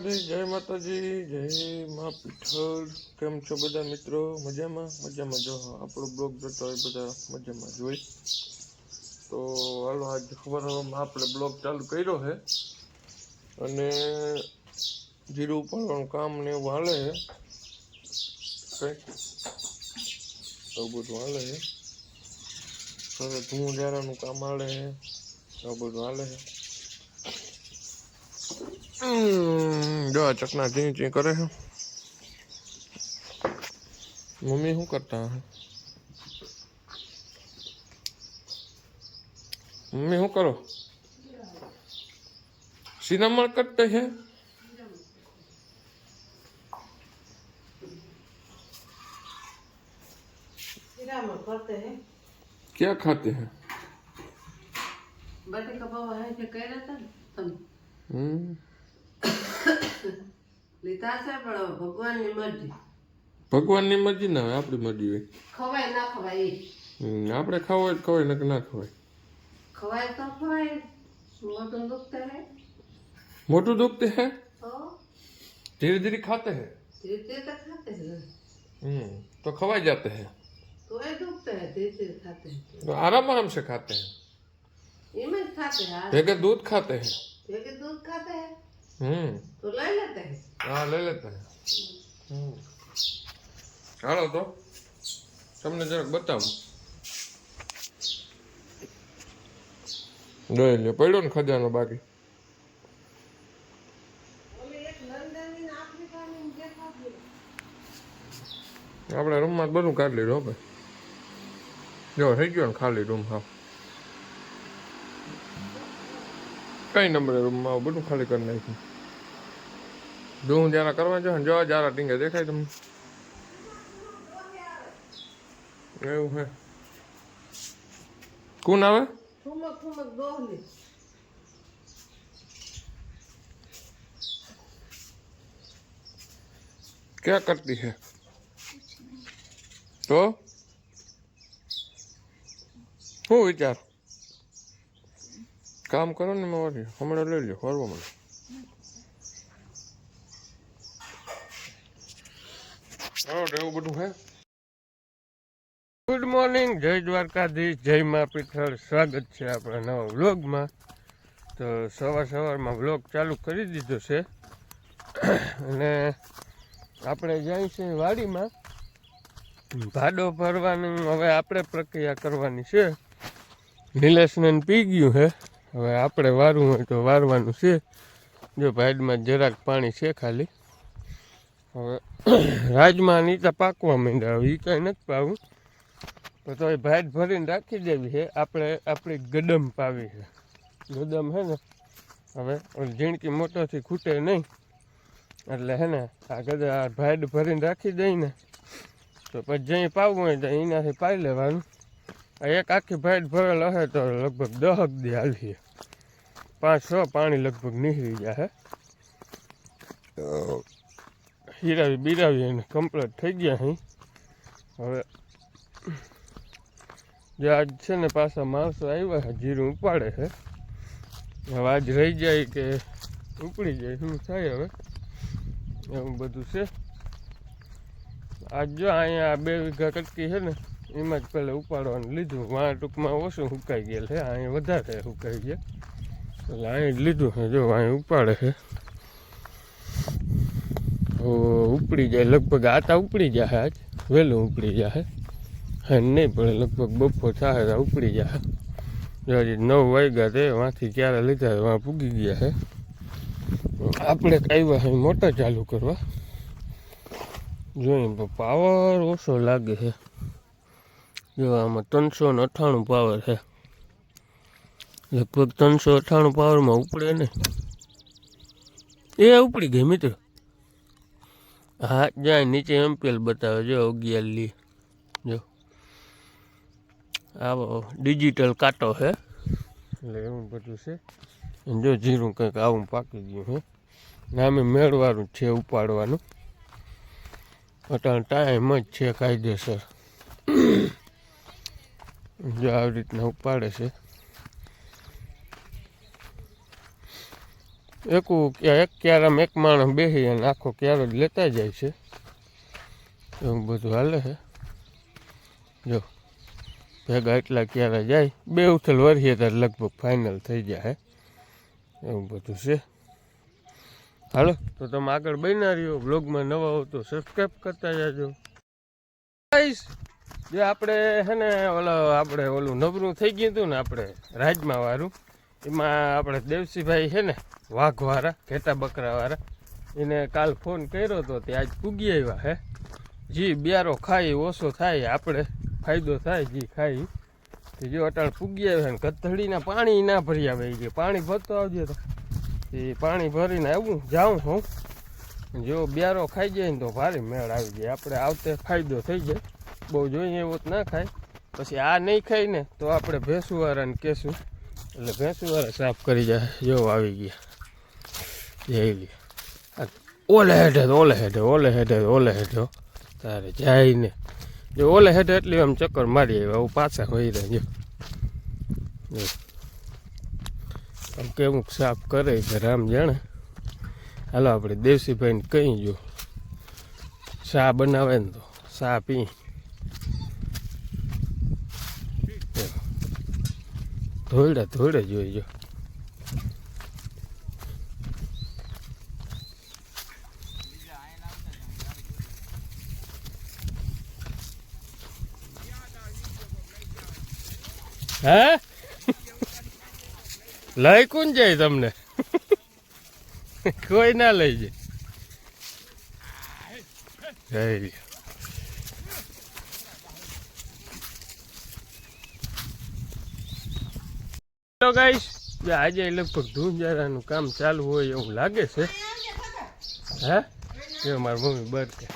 માતાજી જય મા પીઠળ। કેમ છો બધા મિત્રો? મજામાં મજામાં। જો આપણો બ્લોગ જોતો હોય બધા મજામાં જ હોય। તો હાલો આજ સવારમાં આપણે બ્લોગ ચાલુ કર્યો છે અને જીરું ઉપાડવાનું કામ ને એવું હાલે છે, એવું બધું હાલે છે। હવે ધૂળ જારાનું કામ હાલે છે, એવું બધું હાલે છે। જો ચકના ચી ચી કરે છે। मम्मी શું करता है? मम्मी શું કરો? सिनेमा करते हैं। करते हैं क्या खाते हैं? बटे का पाव है जो कह रहा था तुम लेता से बड़ो भगवान ની મરજી। ભગવાનની મરજી ના હોય, આપણી મરજી હોય। ખવાય ના ખવાય આપણે ખાવ હોય ખવાય ને ના ખવાય। ખવાય તો ખવાય। મોટું દુખते है मोटू दुखते हैं तो धीरे धीरे खाते हैं। धीरे धीरे तो खाते हैं तो खवाए जाते हैं, तो ये दुखते है धीरे धीरे खाते हैं तो आराम आराम से खाते हैं। इमें खाते हैं भेगे दूध खाते हैं। लेकिन दूध खाते हैं तो ले लेते हैं। हाँ ले लेते हैं। हालो तो તમને જરાક બતાવું। જોઈ લે પડ્યો ને ખજાનો બાકી। આપણે રૂમમાં બધું કાઢી લીધું ભાઈ। જો થઈ ગયો ને ખાલી રૂમ। હા કઈ નંબરે રૂમમાં આવું બધું ખાલી કરી નાખ્યું। જો હું જરા કરવા જાઉં જો જરા ટીંગે દેખાય તમને એવું હે। કોણ આવે? ठुमक ठुमक दोहली क्या करती है? तो શું વિચાર? કામ કરો ને મારી હમણાં લઈ લો ફરવા મને। એવું બધું હે। ગુડ મોર્નિંગ, જય દ્વારકાધીશ, જય મા પીઠળ। સ્વાગત છે આપણા નવા વ્લોગમાં। તો સવારમાં વ્લોગ ચાલુ કરી દીધો છે અને આપણે જાય છે વાડીમાં ભાડો ભરવાનું। હવે આપણે પ્રક્રિયા કરવાની છે। નિલેશને પી ગયું છે, હવે આપણે વારવું હોય તો વારવાનું છે। જો ભાડમાં જરાક પાણી છે ખાલી। હવે રાજમાં નીચે પાકવા માંડ્યા, એ કાંઈ નથી પાવું તો એ ભાડ ભરીને રાખી દેવી છે। આપણે આપણી ગડમ પાવી છે। ગડમ છે ને હવે ઝીણકી મોટોથી ખૂટે નહીં, એટલે હે ને આ ગદા ભાડ ભરીને રાખી દઈ ને તો પછી જ્યાં પાવું હોય તો એનાથી પાઈ લેવાનું। એક આખી ભાડ ભરેલ હશે તો લગભગ 10 દી હાલીએ, 5-6 પાણી લગભગ નીકળી જાય। હીરાવી બીરાવી અને કમ્પ્લીટ થઈ ગયા અહીં। હવે જે આજ છે ને પાછા માણસો આવ્યા છે, જીરું ઉપાડે છે। હવે આજ રહી જાય કે ઉપડી જાય શું થાય હવે, એવું બધું છે। આજ જો અહીંયા 2 વીઘા કટકી છે ને એમાં જ પહેલાં ઉપાડવાનું લીધું। વાં ટૂંકમાં ઓછું સુકાઈ ગયેલ છે, અહીંયા વધારે સુકાઈ ગયા એટલે અહીં જ લીધું છે। જો અહીં ઉપાડે છે, ઉપડી જાય લગભગ। આતા ઉપડી જાય, આજ વહેલું ઉપડી જાય, હા નહીં પડે લગભગ બપોર થાય તો ઉપડી જાય। જો હજી 9 વાગ્યા તે વાંથી ક્યારે લીધા વાં પૂગી ગયા છે। આપણે આવ્યા છે મોટર ચાલુ કરવા। જોઈએ પાવર ઓછો લાગે છે। જો આમાં 398 પાવર છે, લગભગ 398 પાવરમાં ઉપડે ને એ ઉપડી ગઈ મિત્ર। હા જાય નીચે એમપીએલ બતાવે, જો 11 લી। જો આવો ડિજિટલ કાંટો છે એટલે એવું બધું છે। જો જીરું કંઈક આવું પાકી ગયું છે, નામે મેળવાનું છે ઉપાડવાનું। અટાણ ટાઈમ જ છે કાયદેસર। જો આવી રીતના ઉપાડે છે। એક ક્યારામાં એક માણસ બેસી અને આખો ક્યારો જ લેતા જાય છે. એવું બધું હાલે છે. જો ભેગા એટલા ક્યારા જાય, 2 ઉથલ વરીએ ત્યારે લગભગ ફાઇનલ થઈ જાય. એવું બધું છે. હાલો તો તમે આગળ બન્યા રહ્યો. બ્લોગમાં નવા હો તો સબસ્ક્રાઈબ કરતા જાજો. જે આપણે છે ને ઓલું નબરું થઈ ગયું હતું ને આપણે રાજમાં વાળું, એમાં આપણે દેવસીભાઈ છે ને વાઘવાળા ઘેટા બકરાવાળા, એને કાલ ફોન કર્યો હતો તે આજ પૂગી આવ્યા હે. જી બિયારો ખાઈ ઓછો થાય, આપણે ફાયદો થાય જી ખાઈ. જો અટાણ પૂગી આવ્યા ને કથળીના પાણી ના ભરી આવે કે પાણી ભરતો આવજે. તો એ પાણી ભરીને આવું જાઉં હું. જો બિયારો ખાઈ જાય ને તો ભારે મેળ આવી જાય. આપણે આવતે ફાયદો થઈ જાય. બહુ જોઈએ એવો જ ના ખાય. પછી આ નહીં ખાય ને તો આપણે ભેંસુવાળાને કહેશું, એટલે ભેંસુવાળા સાફ કરી જાય. જો આવી ગયા જઈ ઓલે હેઠે તારે જાય ને. જો ઓલે હેઠે એટલી આમ ચક્કર મારી આવ્યા. હું પાછા હોય રહ્યો. આમ કેવું સાફ કરે છે રામ જાણે. હાલો આપણે દેવસીભાઈને કહી જો ચા બનાવે ને તો ચા પી. ધોળે જોઈજો. હે લઈ કોણ જાય તમને? કોઈ ના લઈ જાય. હેલો ગાઈસ, આજે લગભગ ધૂંજારાનું કામ ચાલુ હોય એવું લાગે છે. હે જો મારી મમ્મી બરકે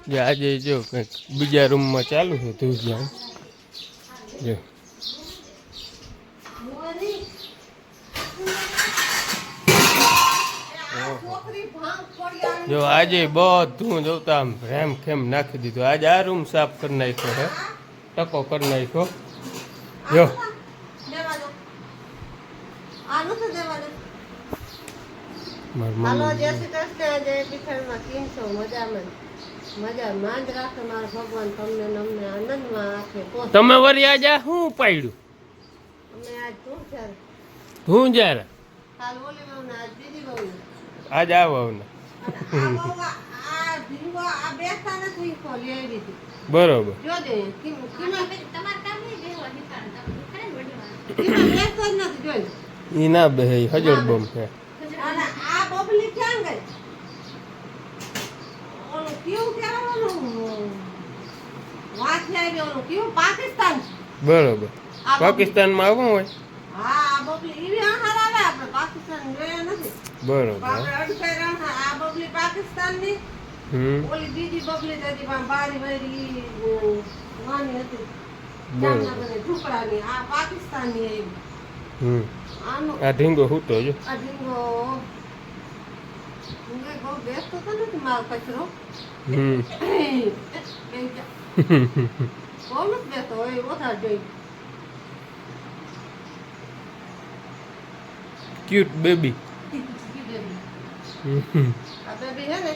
જે આજે જો કંઈક બીજા રૂમમાં ચાલુ છે ધૂંજારું. જો આજે બધું જોતા આમ રેમ ખેમ નાખી દીધું. આજે આ રૂમ સાફ કરી નાખ્યો હે, ટકો કરી નાખ્યો. જો હાલો જય શ્રી કૃષ્ણ, જય પીઠળમાં કેમ છો? મજામાં મજામાં જ રાખે મારા ભગવાન તમને અમને આનંદમાં રાખે. તમે વરી આજે શું પાડ્યું? અમે આજ ધૂંજારા કાલ ઓલી બહુ ને આજ બીજી બહુ ને આજ આવો ને બરોબર. ઈ ના બે હજળ બમ છે. બરોબર. પાકિસ્તાનમાં આવું હોય. બરોબર. ઓલી બીજી બબલી હતી પણ બારી વારી નાની હતી ટુકડાની. આ પાકિસ્તાનની આ ઢીંગો હૂતો જો. આ ઢીંગો બહુ બેસતો તો નથી મારો કચરો. બહુ નથી બેસતો હોય ઓછા જોઈ. Cute baby. આ બેબી હે ને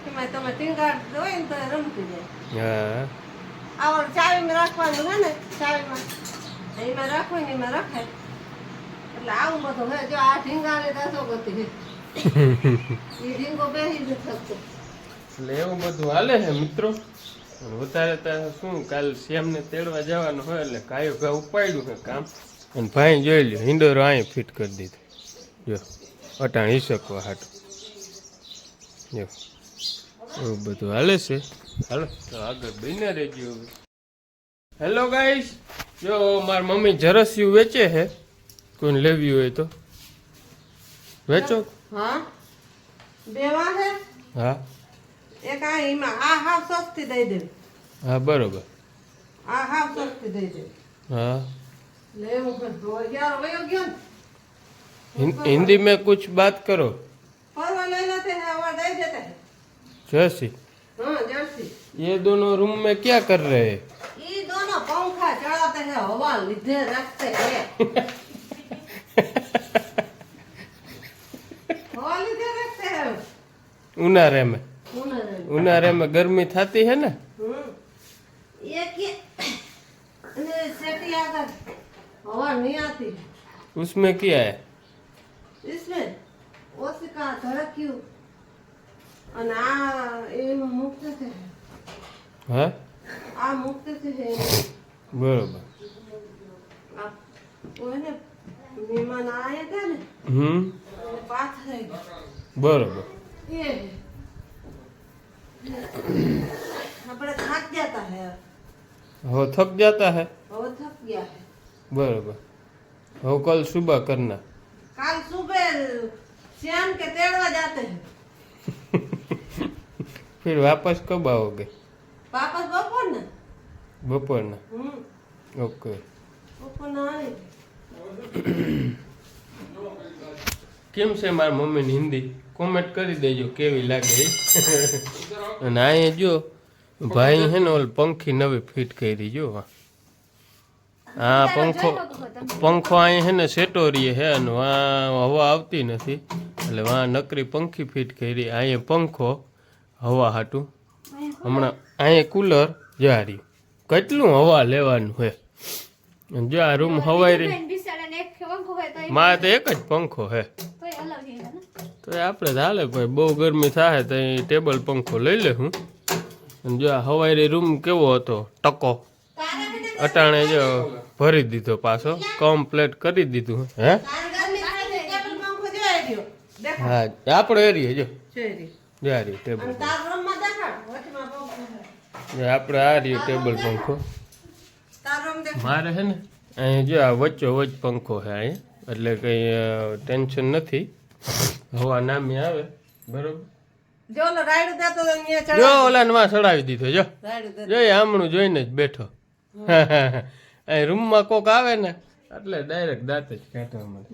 એમાં તમે ટીંગાડ હોય ને તો રમતી જાય. આ ચાવીમાં રાખવાનું હે ને, ચાવીમાં એમાં રાખવું ને એમાં રખાય. એટલે આવું બધું હે. જો આ ઢીંગાને દસો ગતિ હે. એ ઢીંગો બેસી નથી શકતો. એટલે એવું બધું હાલે છે મિત્રો. વધારે તો શું કાલ શ્યામને તેડવા જવાનું હોય એટલે કાયો ઘા ઉપાડ્યું છે કામ. અને ભાઈ જોઈ લ્યો હિંડોરો અહીં ફિટ કરી દીધો. જો અટાણ હિસકવા હાટું. જો એવું બધું હાલે છે. હાલો તો આગળ બન્યા રહેજો. હેલો ગાઈસ, જો મારી મમ્મી જરસિયું વેચે છે. કોઈને લેવી હોય તો વેચો. હા દેવા હે. હા એક આ એમાં આ હાવ સસ્તી દઈ દે. હા બરોબર. આ હાવ સસ્તી દઈ દે. हाँ लेकिन हिंदी में कुछ बात करो. परवा ले लेते हैं और दे देते हैं. जर्सी. हाँ जर्सी. ये दोनों रूम में क्या कर रहे हैं? ये दोनों पंखा चढ़ाते हैं, हवा लीधे रखते हैं. उनारे में उन्हारे में। उनारे में गर्मी थाती है ना। ये सेटी अगर हवा नहीं आती उसमें क्या है? इसमें ओसिका धड़क्યું અને આ એ મુક્ત છે हाँ આ મુક્ત છે बरोबर। આ ઓને મહેમાન આયા હતા ને અને પાછા થઈ ગયા बरोबर। એ આપણે થાક જાતા હે हो थक जाता है હવે થક ગયા હે बरोबर। हो कल सुबह करना। काल सुबह श्याम के तेड़वा जाते हैं फिर वापस कब आओगे? वापस बपोर ना बपोर ना। ओके। बपोर ना आए કેમ છે મારા મમ્મીની હિન્દી કોમેન્ટ કરી દેજો કેવી લાગે અને આ જો ભાઈ હે ને ઓલ પંખી નવી ફિટ કરી જો આ પંખો અહીં હે ને સેટોરીએ હે અને વા હવા આવતી નથી એટલે વા નકરી પંખી ફિટ કરી અહીંયા પંખો હવા હાટું હમણાં અહીંયા કુલર જાર્યું કેટલું હવા લેવાનું હે જો આ રૂમ હવાઈ રહી મારે તો એક જ પંખો હે તો આપણે હાલે ભાઈ બહુ ગરમી થાય તો અહીં ટેબલ પંખો લઈ લે હું અને જો આ હવાઈ રૂમ કેવો હતો ટકો અટાણે જો ભરી દીધો પાછો કમ્પ્લીટ કરી દીધું હે હા આપણો એરિયો જો જારી ટેબલ આપણે આ રહ્યો ટેબલ પંખો મારે છે ને અહીં જો આ વચ્ચો વચ્ચ પંખો છે અહીંયા એટલે કંઈ ટેન્શન નથી હવા નામી આવે બરોબર જો ઓલા માં ચડાવી દીધો જો આમણું જોઈને જ બેઠો અહીં રૂમમાં કોક આવે ને એટલે ડાયરેક્ટ દાંત જ કાઢવા મળે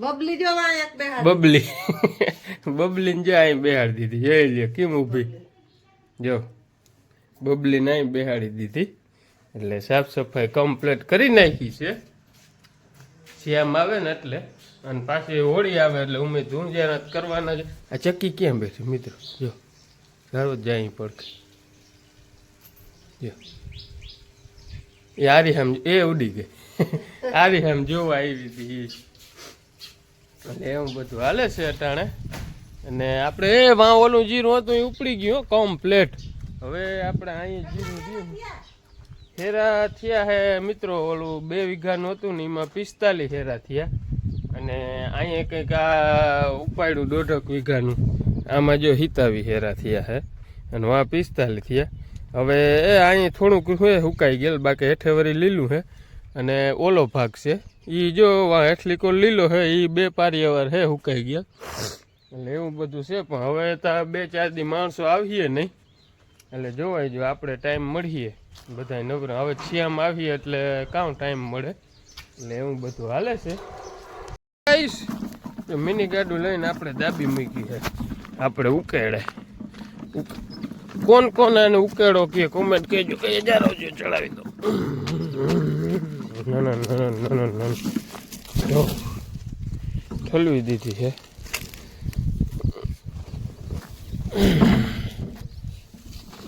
બબલી બબલીને જો અહીં બેહાડી દીધી જોઈ લ્યો કેમ ઊભી જો બબલીને અહીં બેહાડી દીધી એટલે સાફ સફાઈ કમ્પ્લીટ કરી નાખી છે શ્યામ આવે ને એટલે અને પાછી હોળી આવે એટલે ઉમેદ હું જ્યાં કરવાના છે આ ચક્કી ક્યાં બેઠી મિત્રો જો ધારો જાય પડખે જો એ આરીહામ એ ઉડી ગઈ આરીહામ જોવા આવી હતી એટલે એવું બધું હાલે છે અટાણે અને આપણે એ વાં ઓલું જીરું હતું એ ઉપડી ગયું કમ્પ્લેટ હવે આપણે અહીં જીરું રહ્યું હેરા થયા હે મિત્રો ઓલું 2 વીઘાનું હતું ને એમાં 45 હેરા થયા અને અહીંયા કંઈક આ ઉપાડ્યું 1.5 વીઘાનું આમાં જો 27 હેરા થયા હે અને વા 45 થયા હવે એ અહીં થોડુંક સુકાઈ ગયેલ બાકી હેઠે વળી લીલું છે અને ઓલો ભાગ છે એ જો હેઠલી કોલ લીલો છે એ 2 પારિયાવાર હે સુકાઈ ગયા એટલે એવું બધું છે પણ હવે તો 2-4 દી માણસો આવીએ નહીં એટલે જોવાય જો આપણે ટાઈમ મળીએ બધા નવરા હવે શ્યામ આવીએ એટલે કાં ટાઈમ મળે એટલે એવું બધું હાલે છે મિની ગાડું લઈને આપણે દાબી મૂકી છે આપણે ઉકેડે કોણ કોણ આને ઉકેડો કે કોમેન્ટ કહેજો કે હજારો જો ચડાવી દો ના ના ના ના ના ના જો ઠલવી દીધી છે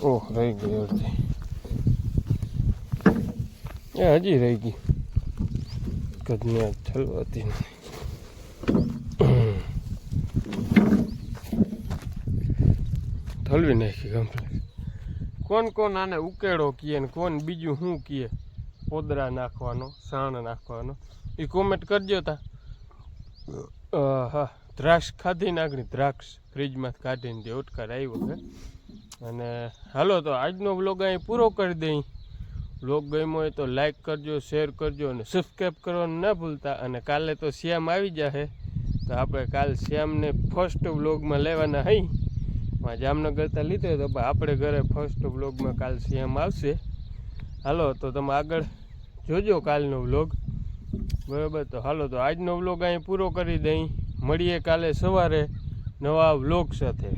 ઓહ રહી ગઈ અડધી એ હજી રહી ગઈ કદને ઠલવાતી નથી ઠલવી નાખી કમ્પ્લીટ કોણ કોણ આને ઉકેડો કીએ ને કોણ બીજું શું કીએ પોદરા નાખવાનો સાણ નાખવાનો એ કોમેન્ટ કરજો તા હા દ્રાક્ષ ખાધી નાખણી દ્રાક્ષ ફ્રીજમાં કાઢીને જે ઉટકાર આવ્યો છે અને હાલો તો આજનો વ્લોગ અહીં પૂરો કરી દઈ વ્લોગ ગમ્યો હોય તો લાઈક કરજો શેર કરજો અને સબસ્ક્રાઈબ કરવાનું ના ભૂલતા અને કાલે તો શ્યામ આવી જશે તો આપણે કાલ શ્યામને ફર્સ્ટ વ્લોગમાં લેવાના હઈ જામનગરથી લીધો તો આપણે ઘરે ફર્સ્ટ વ્લોગમાં કાલ શ્યામ આવશે હાલો તો તમે આગળ જોજો કાલનો વ્લોગ બરાબર તો હાલો તો આજનો વ્લોગ અહીં પૂરો કરી દઈ મળીએ કાલે સવારે નવા વ્લોગ સાથે।